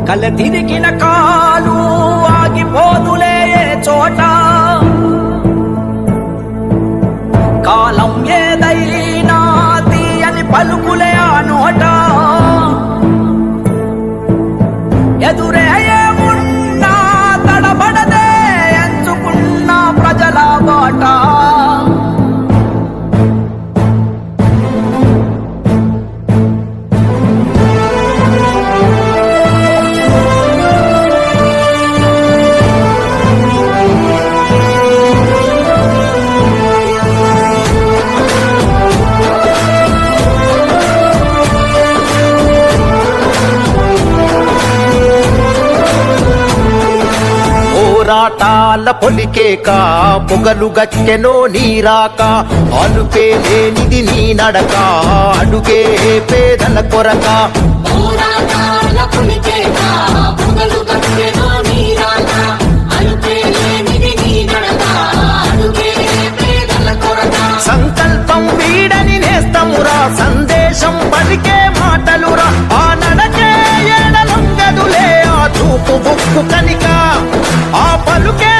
కల తిరిగిన కాలు ఆగిపోదులే చోట కాలం ఏదైనా తీయని పలుకులే ఆ నోట ఎదురే ఉన్నా తడబడదే ఎంచుకున్న ప్రజల బాట పోరాటాల పొలికేక పొగలు గచ్చెనో నీరాక అలుపే లేనిది నీ నడక అడుగే పేదల కొరక పోరాటాల పొలికేక పొగలు గచ్చెనో నీరాక అలుపే లేనిది నీ నడక అడుగే పేదల కొరక సంకల్పం వీడని నేస్తమురా సందేశం పలికే మాటలురా ఆ నడకే ఎడలొంగదులే ఆ చూపు బొక్కు కనిక ఆ పలుకే